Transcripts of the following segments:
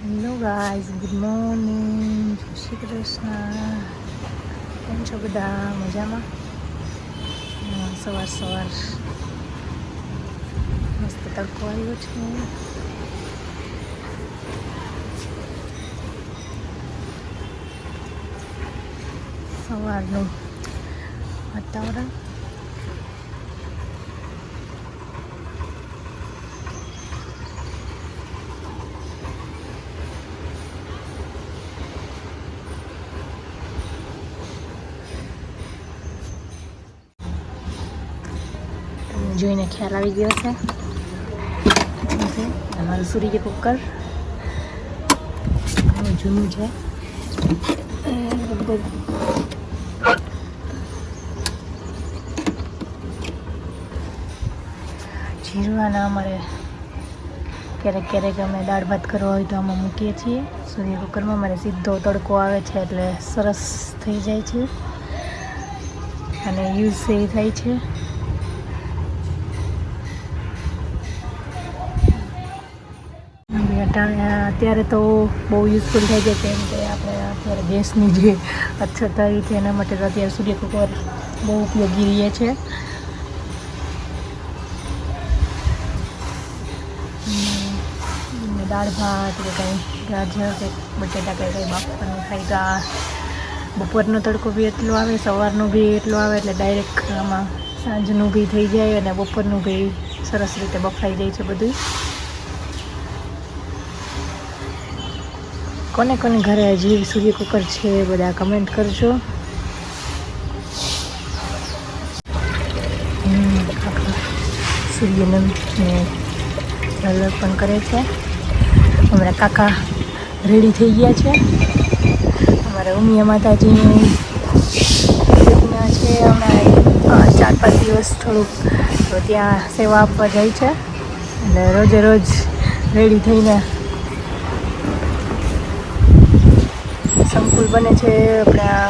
Hello guys, good morning, જય શ્રી કૃષ્ણ. કેમ છો બધા? મજામાં? સવાર મસ્ત તડકો આવ્યો છે. સવારનું વાતાવરણ જોઈને ખ્યાલ આવી ગયો છે. અમારું સૂર્ય કુકર જૂનું છે. જીરવાના અમારે ક્યારેક અમે દાળ ભાત કરવા હોય તો આમાં મૂકીએ છીએ. સૂર્ય કુકરમાં અમારે સીધો તડકો આવે છે એટલે સરસ થઈ જાય છે અને યુઝ એ થાય છે. અત્યારે તો બહુ યુઝફુલ થઈ જાય કેમ કે આપણે અત્યારે ગેસની જે અછત આવી છે એના માટે તો અત્યારે સૂર્ય કુકર બહુ ઉપયોગી રહે છે. દાળ ભાત કે કંઈ ગાજર કે બટેટા કે કંઈ બાફવાનું થાય તો આ બપોરનો તડકો બી એટલો આવે, સવારનો બી એટલો આવે એટલે ડાયરેક્ટ આમાં સાંજનું બી થઈ જાય અને બપોરનું બી સરસ રીતે બફાઈ જાય છે બધું. કોને ઘરે હજી સૂર્ય કુકર છે બધા કમેન્ટ કરજો. સૂર્યને જલ અર્પણ કરે છે. અમારા કાકા રેડી થઈ ગયા છે. અમારા ઉમિયા માતાજીની યજ્ઞ છે. હમણાં 4-5 દિવસ થોડુંક તો ત્યાં સેવા આપવા જાય છે એટલે રોજે રોજ રેડી થઈને સંકુલ બને છે આપણા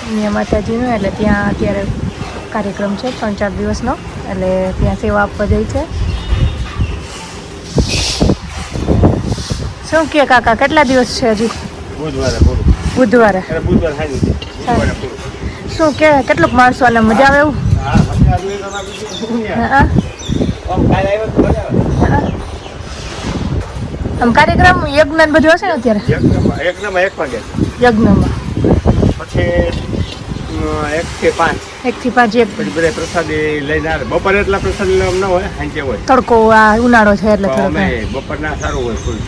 ઉમિયા માતાજીનું. એટલે ત્યાં અત્યારે કાર્યક્રમ છે 3-4 દિવસનો એટલે ત્યાં સેવા આપવા જાય છે. શું કે કાકા કેટલા દિવસ છે હજી? બુધવારે શું કે કેટલુંક માણસો અને મજા આવે એવું? આમ કાર્યક્રમ યજ્ઞ બધું હશે ને અત્યારે? યજ્ઞમાં પછી 1 થી 5 પછી બધા પ્રસાદી લઈને આવે. બપોરે એટલા પ્રસાદી ન હોય, સાંજે હોય. તડકો આ ઉનાળો છે એટલે બપોરના સારું હોય ફૂલ.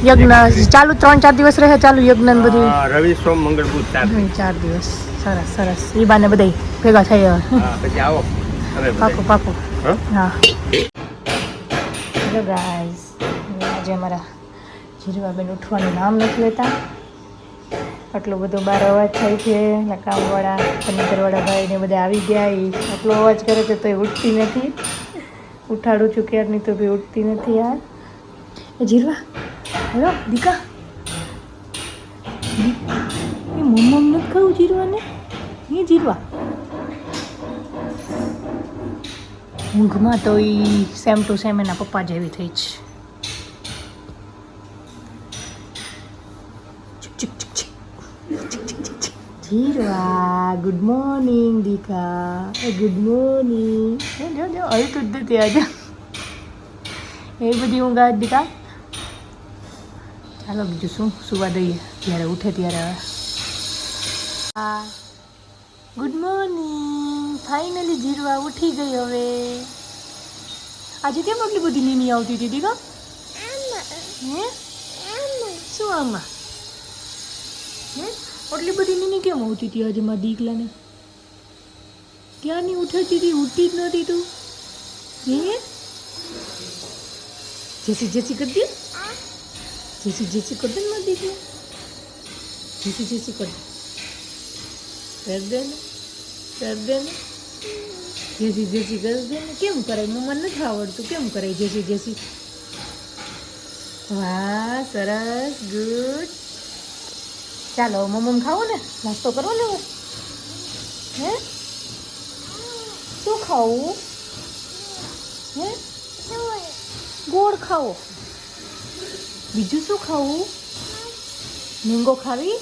યજ્ઞ ચાલુ 3-4 દિવસ રહે ચાલુ યજ્ઞ બધું? રવિ, સોમ, મંગળ, બુધ 4 દિવસ. સરસ. એ બાને બધા ભેગા થઈ પછી આવો. પાકું. હા હેલો ગાઈઝ, આજે અમારા જીરવાબેન ઉઠવાનું નામ નથી લેતા. આટલો બધો બહાર અવાજ થાય છે. કામવાળા ફર્નિચરવાળા ભાઈ ને બધા આવી ગયા. એ આટલો અવાજ કરે છે તો એ ઉઠતી નથી. ઉઠાડું છું ક્યારની તો બી ઉઠતી નથી. યાર એ જીરવા, હેલો દીકા, એ મમ્મા નથી કહું જીરવાને. એ જીરવા ઊંઘમાં તો એ સેમ ટુ સેમ એના પપ્પા જેવી થઈ છે. જીરવા ગુડ મોર્નિંગ દીકા, ગુડ મોર્નિંગ. જો હલતું જ નથી આજે. એ બધી ઊંઘ આવે દીકા. ચાલો બીજું શું સુવા દઈએ જ્યારે ઉઠે ત્યારે. Good morning. ફાઇનલી જીરવા ઉઠી ગઈ હવે. આજે કેમ આટલી બધી નીની આવતી હતી દીકા? શું આમાં આટલી બધી નીની કેમ આવતી હતી આજે મારા દીકલાને? ક્યાંની ઉઠતી હતી? ઉઠતી જ નહોતી તું? જેસી કરી દે. જેસી કરી દે ને મારા દીકલા. જેસી કરી દે ને. જેસી કરી દે ને. કેમ કરાય? મમ્માને નથી આવડતું. કેમ કરાય જેસી? વાહ સરસ, ગુડ. ચાલો મમ્મ ખાવો ને, નાસ્તો કરવો ને. હે શું ખાવું? હે ગોળ ખાવો? બીજું શું ખાવું? મેંગો ખાવી?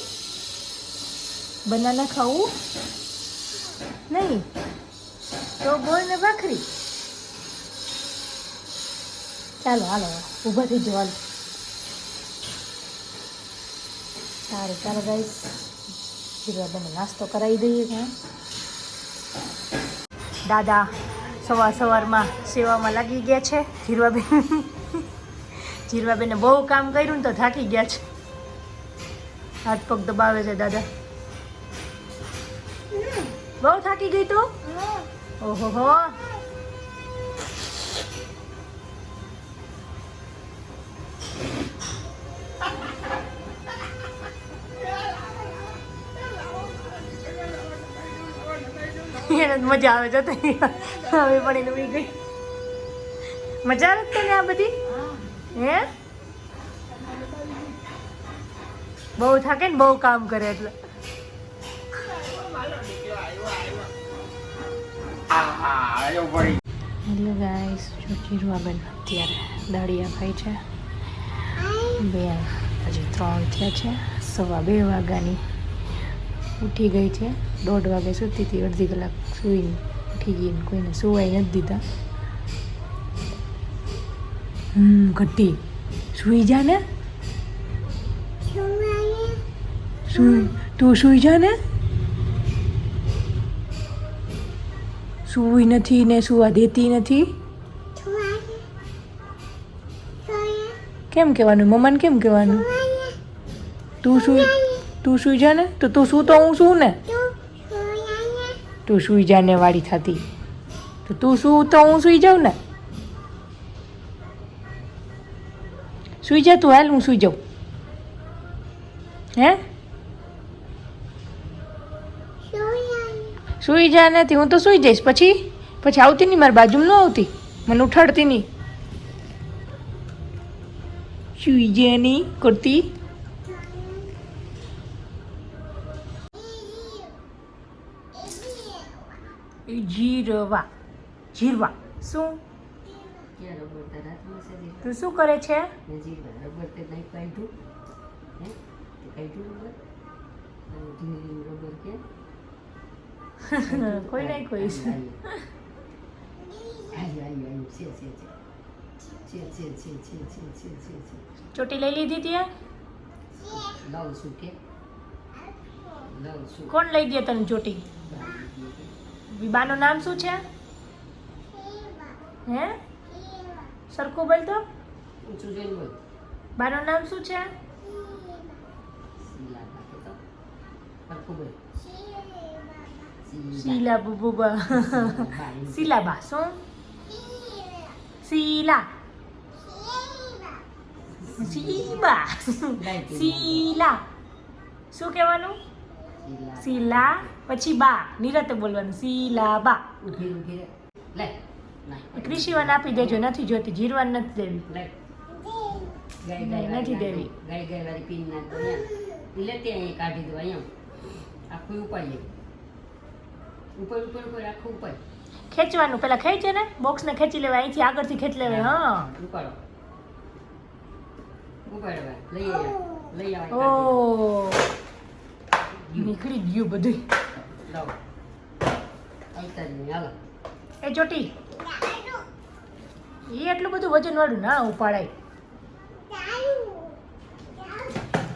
બનાના ખાવું? નહીં તો બોલ ને ભાખરી. ચાલો હાલો ઊભા થઈ જાઓ હાલો. સારું ચાલો ગાઈસ જીરવાબેન નાસ્તો કરાવી દઈએ. કાં દાદા સવારમાં સેવામાં લાગી ગયા છે. જીરવાબેને બહુ કામ કર્યું ને તો થાકી ગયા છે. હાથ પગ દબાવે છે દાદા. બહુ થાકી ગઈ તો? ઓહો હો. એને મજા આવે છે હવે પણ એને ઉડી ગઈ. મજા આવે તને આ બધી? હે બહુ થાકે ને બહુ કામ કરે એટલે. હેલો ગાઈસ, જો જીરવાબેન અત્યારે દાળિયા ખાય છે. હજી 3 થયા છે. 2:15 વાગ્યાની ઉઠી ગઈ છે. 1:30 વાગે સૂતી હતી. અડધી કલાક સૂઈને ઉઠી ગઈ. કોઈને સુવાઈ નથી દીધા. ઘટી સુઈ જા ને. તું સુઈ જા ને. સુઈ નથી ને સુવા દેતી નથી. કેમ કહેવાનું? મમ્માને કેમ કહેવાનું? તું સુઈ જા ને. તો તું શું તો હું શું ને. તું સુઈ જા ને વાળી થતી. તો તું શું તો હું સુઈ જાઉં ને. સુઈ જા તું. હાલ હું સુઈ જાઉં. હે સુઈ જા નથી. હું તો સુઈ જઈશ. પછી આવતી નહીં મારી બાજુમાં. ન આવતી. મને ઉઠાડતી નહીં. સુઈ જા નહીં કરતી. જીરવા શું? તું શું કરે છે? કોઈ નહીં કોઈ. ચોટી લઈ લીધી ત્યાં? કોણ લઈ દે તને ચોટી? બાનું નામ શું છે? હે સરખું બોલ તો. બાનું નામ શું છે? શીલા બુબુબા. શીલાબા શું? શીલા શીબા શીલા શું કહેવાનું? શીલા પછી બા નિરાતે બોલવાનું. શીલા બા. ક્રિશીવાન આપી દેજો. નથી જોતી. જીરવાન નથી દેવી. નથી દેવી. કાઢી દો અહીંયા આખું ઉપાડીએ. ઉપર આખું ઉપર ખેંચવાનું. પેલા ખેંચે ને બોક્સ ને ખેંચી લેવાય. અહીંથી આગળથી ખેંચ લેવાય. હા ઉપાડો. લઈ આવો. ઓ નીકળી ગયું બધું. લાવો આવતા જ હાલો. એ ચોટી એ એટલું બધું વજન વાળું ના ઉપાડાય.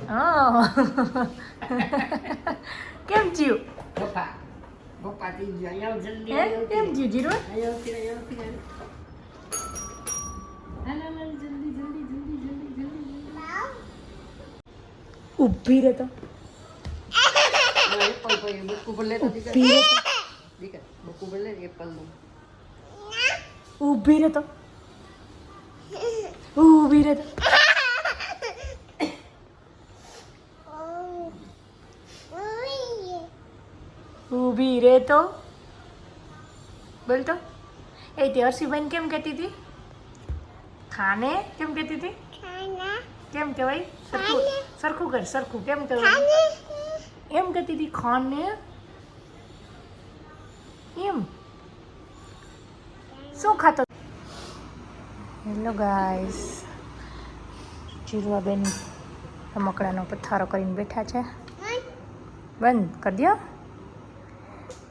હા કેમ જીવ? પપ્પા થી ગયો જલ્દી. કેમ જીવ જીરવા? ઊભી રહે તો. ઊભી રહે તો. ઊભી રહે તો. ઊભી રે તો. બોલ તો. એ તે હર્ષીબેન કેમ કહેતી હતી? ખાને કેમ કહેતી હતી? કેમ કહેવાય? સરખું કર. સરખું કેમ કહેવાય? એમ કહેતી હતી ખાને. એમ શું ખાતો? હેલો ગાઈસ, જીરવાબેન રમકડાનો પથ્થારો કરીને બેઠા છે. બંધ કરી દો.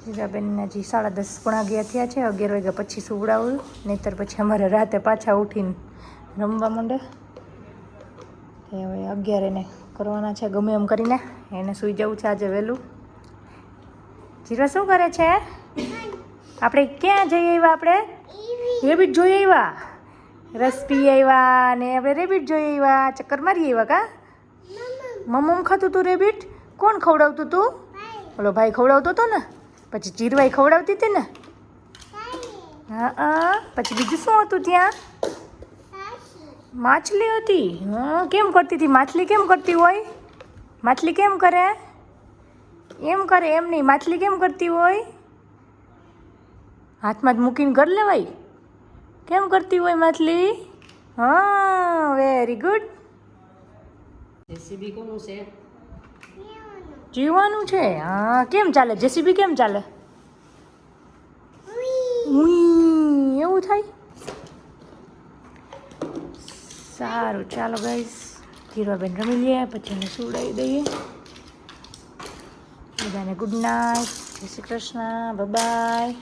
જીરવાબેન હજી 10:30 પોણા 11 થયા છે. 11 વાગ્યા પછી સુવડાવું, નહીંતર પછી અમારે રાતે પાછા ઉઠીને રમવા માંડે. એ હવે 11 એને કરવાના છે ગમે એમ કરીને. એને સૂઈ જવું છે આજે વહેલું. જીરવા શું કરે છે? આપણે ક્યાં જઈ આવ્યા? આપણે રેબિટ જોઈ આવ્યા, રસ પી આવ્યા ને આપણે રેબિટ જોઈ આવ્યા, ચક્કર મારી આવ્યા. કા મમ્મ ખાતું તું રેબિટ? કોણ ખવડાવતું તું? ઓલો ભાઈ ખવડાવતો હતો ને, પછી ચીરવાઈ ખવડાવતી હતી ને. હા પછી બીજું શું હતું ત્યાં? માછલી હતી. હા કેમ કરતી હતી? માછલી કેમ કરતી હોય? માછલી કેમ કરે? એમ કરે એમ નહીં, માછલી કેમ કરતી હોય? હાથમાં જ મૂકીને ઘર લેવાય. કેમ કરતી હોય માછલી? હા વેરી ગુડ. જેસીબી કોનું છે? જીવવાનું છે. હા કેમ ચાલે જેસીબી? કેમ ચાલે? ઉઈ, એવું થાય. સારું ચાલો ગાઈસ, જીરવાબેન રમી લઈએ પછી એને સુવડાવી દઈએ. બધાને ગુડ નાઇટ, જય શ્રી કૃષ્ણ, બાય.